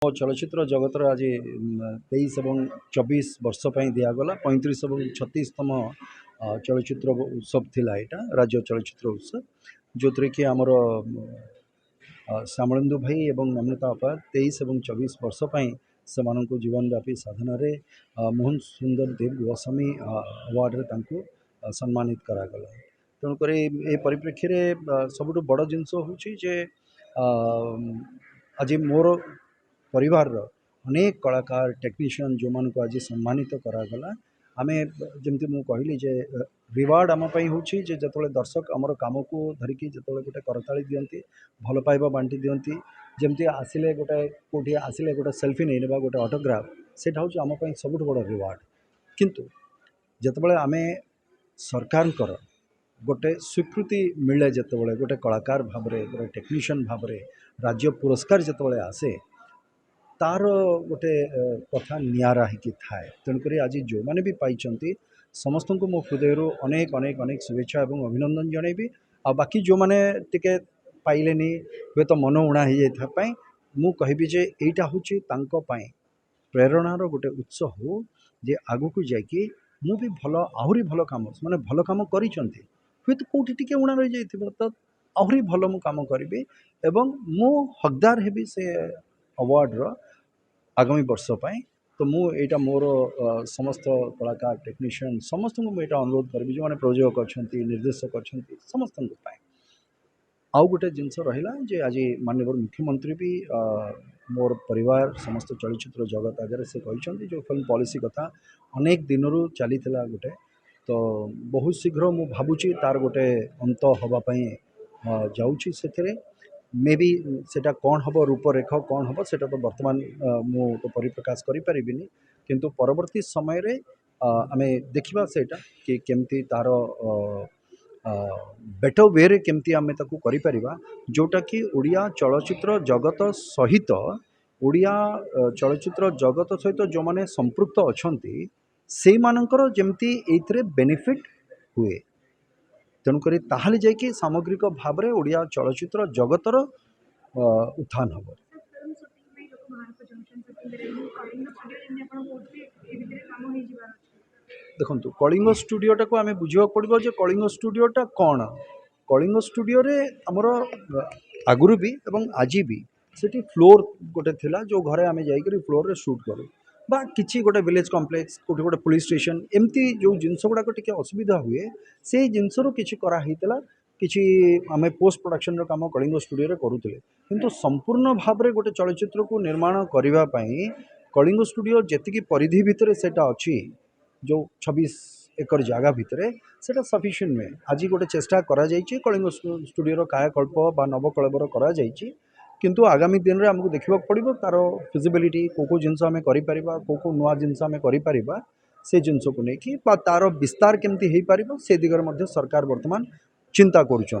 ମୋ ଚଳଚ୍ଚିତ୍ର ଜଗତର ଆଜି 23 ଏବଂ 24 ବର୍ଷ ପାଇଁ ଦିଆଗଲା 35 ଏବଂ 36ତମ ଚଳଚ୍ଚିତ୍ର ଉତ୍ସବ ଥିଲା ଏଇଟା ରାଜ୍ୟ ଚଳଚ୍ଚିତ୍ର ଉତ୍ସବ ଯେଉଁଥିରେ କି ଆମର ଶ୍ୟାମଳେନ୍ଦୁ ଭାଇ ଏବଂ ନମିତା ଅପା 23 ଏବଂ 24 ବର୍ଷ ପାଇଁ ସେମାନଙ୍କୁ ଜୀବନବ୍ୟାପୀ ସାଧନାରେ ମୋହନ ସୁନ୍ଦର ଦେବ ଗୋସ୍ୱାମୀ ଆୱାର୍ଡ଼ରେ ତାଙ୍କୁ ସମ୍ମାନିତ କରାଗଲା। ତେଣୁକରି ଏ ପରିପ୍ରେକ୍ଷୀରେ ସବୁଠୁ ବଡ଼ ଜିନିଷ ହେଉଛି ଯେ ଆଜି ମୋର परिवार अनेक कलाकार टेक्नीशियन जो मान को आज सम्मानित करागला आमे जमती मु कहली जे रिवार्ड आम हूँ जो दर्शक आमर कम को धरिकी जो गोटे करताली दियंती भल पाइबा बांटी दियंती जमती आसिले गोटे कौटी आसिले गोटे सेल्फी नहीं नेबा गोटे ऑटोग्राफ से आम सबुठ बड़ रिवार्ड किंतु जितेबाला आम सरकार गोटे स्वीकृति मिले जितेबाला गोटे कलाकार भाव में गोटे टेक्नीशियन भाव में राज्य पुरस्कार जितेबाला आसे तार गोटे कथा निरा ही थाए तेणुक आज जो मैंने भी पाई समस्त को मो हृदय अनेक अनेक अनेक शुभेच्छा और अभिनंदन जनइबी आ बाकी जो मैंने टिके पाइले हे तो मन उणा हो जाए मु कहबी जे एटा होची तांको पाई प्रेरणार गोटे उत्स हो जे आगु को जाकि मु भी भल आहरी भल काम माने भल काम करिसंती हे तो कोठी टिके उणा रही जाइथिबो तो आहरी भल मु काम करिबी एवं मु हकदार हेबी से अवार्ड आगामी वर्ष पाई तो मुझा मोर समस्त कलाकार टेक्नीशियन समस्त को मुझे अनुरोध करी जो मैंने प्रयोजक अच्छा निर्देशक अच्छा समस्त आउ गोटे जिनस रहा जे आज माननीय मुख्यमंत्री भी मोर परिवार समस्त चलचित्र जगत आगे से कहते जो फिल्म पॉलिसी कथा अनेक दिन रू चली गोटे तो बहुत शीघ्र मु भावुची तार गोटे अंत होगापाई जाऊँगी से मे बी सेटा कौन हम रूपरेख कौन हम सेटा तो बर्तमान मु तो परिप्रकाश करें किंतु परवर्ती समय रे आमे देखिबा सेटा कि केमती तार बेटर वे रे केमती आमे ताकू करि परिबा जोटा कि ओडिया चलचित्र जगत सहित ओडिया चलचित्र जगत सहित जो माने संपृक्त अछंती से मानकर जेमती एथरे बेनिफिट हुए तेणुक ताहले जाकि सामग्रिक भाव में ओडिया चलचित्र जगतर उत्थान हम देखो कलिंग स्टूडियोटा को आम बुझा पड़ो जे कलिंग स्टूडियोटा कौन कलिंग स्टूडियो रे आमर आगुरी भी एवं आज भी सेठी फ्लोर गोटे थिला जो घरे आम जाइए फ्लोर रे शूट करूँ बा किसी गोटे विलेज कॉम्प्लेक्स कोटी गोटे पुलिस स्टेशन एमती जो जिनस गुड़ाक टिके असुविधा हुए से जिनसर किसी कराहीला किसी आम पोस्ट प्रोडक्शन काम कलिंग स्टूडियो करूँ किंतु संपूर्ण भाव में गोटे चलचित्र को निर्माण करने कलिंग स्टूडियो जी परिधि भितर सेटा अच्छी जो 26 एकर जगह भितर सेटा सफिशिएंट नुहे आज गोटे चेष्टा करा कलिंग स्टूडियो कायाकल्प बा नवकलेबर करा किंतु आगामी दिन में आमको देखा पड़ो तार फिजिबिलिटी को जिनस आम को नुआ जिनस आम कर से जिनस को लेकिन तार विस्तार केमती हो पार से दिगरे सरकार वर्तमान चिंता करुँच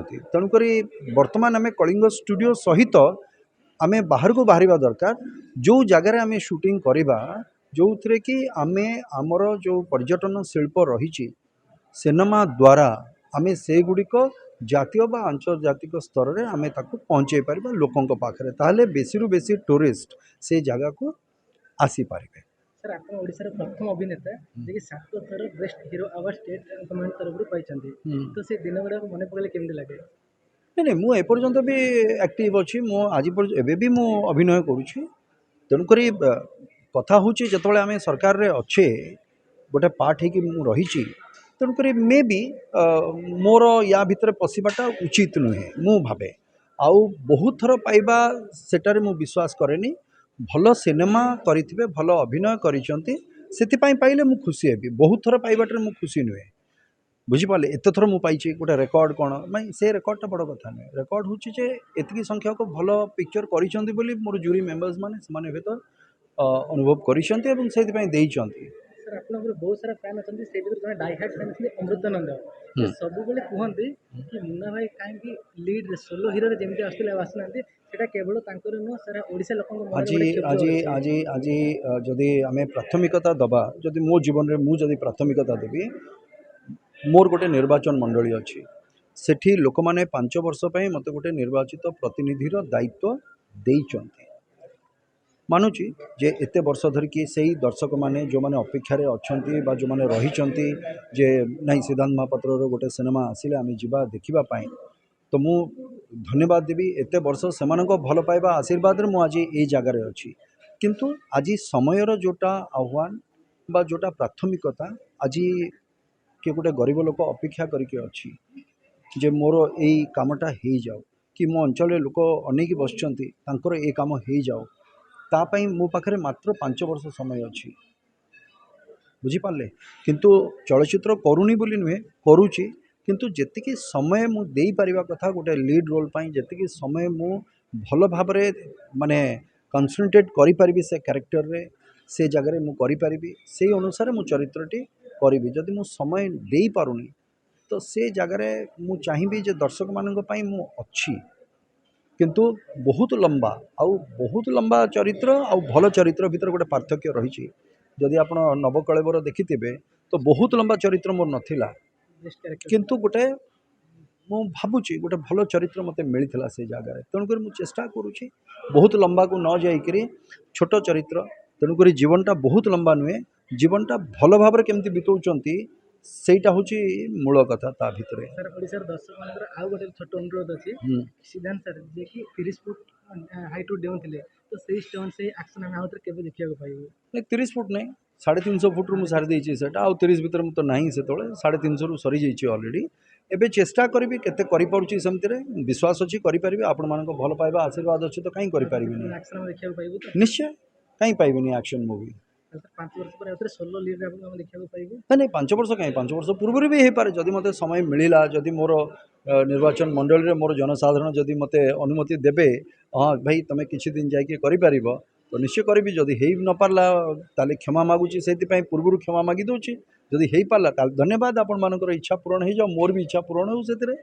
बर्तमान आम कलिंग स्टूडियो सहित आम बाहर को बाहर दरकार जो जगार आम शूटिंग करवा जो थे कि आम आमर जो पर्यटन शिल्प रही सिनेमा द्वारा आम से गुड़िक जातीय बा आंतर्जातिक स्तर में आम पहुँचे पार लोकों पाखे ताहले बेसी रु बेसी टूरिस्ट से जगह को आसी पारे। सर आप ओडिशा रे प्रथम अभिनेता जे कि 7 थर best hero award state government तरफ पाई तो से दिन गुड़ा मन पड़े केमती लगे नहीं मु एपर्यंत भी एक्टिव अच्छी मु आज एबे भी मु अभिनय करुँची तेणुक कथा हूँ जो आम सरकार रे अच्छे गोटे पार्ट है रही तेणुक मे भी मोर या भितर पशिबाटा उचित नुहे मु भावे आउ बहुत थर पाइबा सेटारे मु विश्वास करेनी भल सिनेमा करिथिबे भल अभिनय करिसंती सेतिपाई पाइले मु खुशी हेबी बहुत थर पाइबाटे मु खुशी नुहे बुझिपारे एत थर मु पाइछि गोटे रेकर्ड कौन मैं से रेकर्डटा बड़ कथा नुहे रेकर्ड हूँ जे एतिकी संख्यक भल पिक्चर करिसंती बोली मोर जूरी मेंबर्स माने हुए तो अनुभव करिसंती एवं सेतिपाई देइसंती। सर आपनकर बहुत सारा फैन अछंती से भीतर जने डाई हार्ट फैन छथि अमृतानंद सब बेले कहंती कि मुन्ना भाई काहे कि लीड सोलो हीरो रे जेमति आस्तले आसनांती सेटा केवल तांकर न सारा ओडिसा लोकन मन आज आज आज आज जदि आम प्राथमिकता दबा जदि मो जीवन रे मु जदि प्राथमिकता देबी मोर गोटे निर्वाचन मंडली अच्छी सेठी लोक माने 5 वर्ष पई मते गोटे निर्वाचित प्रतिनिधिर दायित्व देइचंती ମାନୁଛି ଯେ ଏତେ ବର୍ଷ ଧରିକି ସେଇ ଦର୍ଶକମାନେ ଯେଉଁମାନେ ଅପେକ୍ଷାରେ ଅଛନ୍ତି ବା ଯେଉଁମାନେ ରହିଛନ୍ତି ଯେ ନାଇଁ ସିଦ୍ଧାନ୍ତ ମହାପାତ୍ରର ଗୋଟେ ସିନେମା ଆସିଲେ ଆମେ ଯିବା ଦେଖିବା ପାଇଁ, ତ ମୁଁ ଧନ୍ୟବାଦ ଦେବି। ଏତେ ବର୍ଷ ସେମାନଙ୍କ ଭଲ ପାଇବା ଆଶୀର୍ବାଦରେ ମୁଁ ଆଜି ଏଇ ଜାଗାରେ ଅଛି। କିନ୍ତୁ ଆଜି ସମୟର ଯେଉଁଟା ଆହ୍ୱାନ ବା ଯେଉଁଟା ପ୍ରାଥମିକତା, ଆଜି କିଏ ଗୋଟେ ଗରିବ ଲୋକ ଅପେକ୍ଷା କରିକି ଅଛି ଯେ ମୋର ଏଇ କାମଟା ହେଇଯାଉ, କି ମୋ ଅଞ୍ଚଳରେ ଲୋକ ଅନେଇକି ବସିଛନ୍ତି ତାଙ୍କର ଏ କାମ ହେଇଯାଉ, ତା ପାଇଁ ମୋ ପାଖରେ ମାତ୍ର 5 ବର୍ଷ ସମୟ ଅଛି, ବୁଝିପାରିଲେ। କିନ୍ତୁ ଚଳଚ୍ଚିତ୍ର କରୁନି ବୋଲି ନୁହେଁ, କରୁଛି, କିନ୍ତୁ ଯେତିକି ସମୟ ମୁଁ ଦେଇପାରିବା କଥା ଗୋଟେ ଲିଡ୍ ରୋଲ୍ ପାଇଁ, ଯେତିକି ସମୟ ମୁଁ ଭଲ ଭାବରେ ମାନେ କନସେନ୍ଟ୍ରେଟ୍ କରିପାରିବି ସେ କ୍ୟାରେକ୍ଟରରେ, ସେ ଜାଗାରେ ମୁଁ କରିପାରିବି, ସେଇ ଅନୁସାରେ ମୁଁ ଚରିତ୍ରଟି କରିବି। ଯଦି ମୁଁ ସମୟ ଦେଇପାରୁନି ତ ସେ ଜାଗାରେ ମୁଁ ଚାହିଁବି ଯେ ଦର୍ଶକମାନଙ୍କ ପାଇଁ ମୁଁ ଅଛି, କିନ୍ତୁ ବହୁତ ଲମ୍ବା ଚରିତ୍ର ଆଉ ଭଲ ଚରିତ୍ର ଭିତରେ ଗୋଟେ ପାର୍ଥକ୍ୟ ରହିଛି। ଯଦି ଆପଣ ନବକଳେବର ଦେଖିଥିବେ ତ ବହୁତ ଲମ୍ବା ଚରିତ୍ର ମୋର ନଥିଲା, ବେଷ୍ଟ କ୍ୟାରେକ୍ଟର କିନ୍ତୁ ଗୋଟେ ମୁଁ ଭାବୁଛି ଗୋଟେ ଭଲ ଚରିତ୍ର ମୋତେ ମିଳିଥିଲା ସେ ଜାଗାରେ। ତେଣୁକରି ମୁଁ ଚେଷ୍ଟା କରୁଛି ବହୁତ ଲମ୍ବାକୁ ନ ଯାଇକରି ଛୋଟ ଚରିତ୍ର, ତେଣୁକରି ଜୀବନଟା ବହୁତ ଲମ୍ବା ନୁହେଁ, ଜୀବନଟା ଭଲ ଭାବରେ କେମିତି ବିତାଉଛନ୍ତି ସେଇଟା ହେଉଛି ମୂଳ କଥା ତା ଭିତରେ। ସାର୍ ଓଡ଼ିଶାର ଦର୍ଶକମାନଙ୍କର ଆଉ ଗୋଟେ ଛୋଟ ଅନୁରୋଧ ଅଛି, ସିଦ୍ଧାନ୍ତ ସାର୍ ଯିଏକି 30 ଫୁଟ ହାଇଟ୍ରୁ ଡେଉଁଥିଲେ, ତ ସେଇ ଷ୍ଟଣ୍ଟ ସେଇ ଆକ୍ସନ୍ ଆମେ ଆଉଥରେ କେବେ ଦେଖିବାକୁ ପାଇବୁ? ନାଇଁ 30 ଫୁଟ ନାହିଁ, 350 ଫୁଟରୁ ମୁଁ ସାରି ଦେଇଛି ସେଟା, ଆଉ 30 ଭିତରେ ମୁଁ ତ ନାହିଁ, ସେତେବେଳେ 350ରୁ ସରିଯାଇଛି ଅଲରେଡ଼ି। ଏବେ ଚେଷ୍ଟା କରିବି କେତେ କରିପାରୁଛି, ସେମିତିରେ ବିଶ୍ୱାସ ଅଛି କରିପାରିବି। ଆପଣମାନଙ୍କ ଭଲ ପାଇବା ଆଶୀର୍ବାଦ ଅଛି ତ କାହିଁ କରିପାରିବିନି, ଆକ୍ସନ୍ ଆମେ ଦେଖିବାକୁ ପାଇବୁ ତ? ନିଶ୍ଚୟ କାହିଁ ପାଇବିନି ଆକ୍ସନ୍ ମୁଭି। ସାର୍ 5 ବର୍ଷ ପରେ ଆଉଥରେ ସୋଲୋ ଲିଡ୍ରେ ଆପଣଙ୍କୁ ଆମେ ଦେଖିବାକୁ ପାଇବୁ? ନାଇଁ 5 ବର୍ଷ କାହିଁ, 5 ବର୍ଷ ପୂର୍ବରୁ ବି ହେଇପାରେ ଯଦି ମୋତେ ସମୟ ମିଳିଲା, ଯଦି ମୋର ନିର୍ବାଚନ ମଣ୍ଡଳୀରେ ମୋର ଜନସାଧାରଣ ଯଦି ମୋତେ ଅନୁମତି ଦେବେ, ହଁ ଭାଇ ତୁମେ କିଛି ଦିନ ଯାଇକି କରିପାରିବ, ତ ନିଶ୍ଚୟ କରିବି। ଯଦି ହେଇ ନପାରିଲା ତାହେଲେ କ୍ଷମା ମାଗୁଛି, ସେଇଥିପାଇଁ ପୂର୍ବରୁ କ୍ଷମା ମାଗି ଦେଉଛି। ଯଦି ହେଇପାରିଲା ତାହେଲେ ଧନ୍ୟବାଦ, ଆପଣମାନଙ୍କର ଇଚ୍ଛା ପୂରଣ ହେଇଯାଉ, ମୋର ବି ଇଚ୍ଛା ପୂରଣ ହେଉ ସେଥିରେ।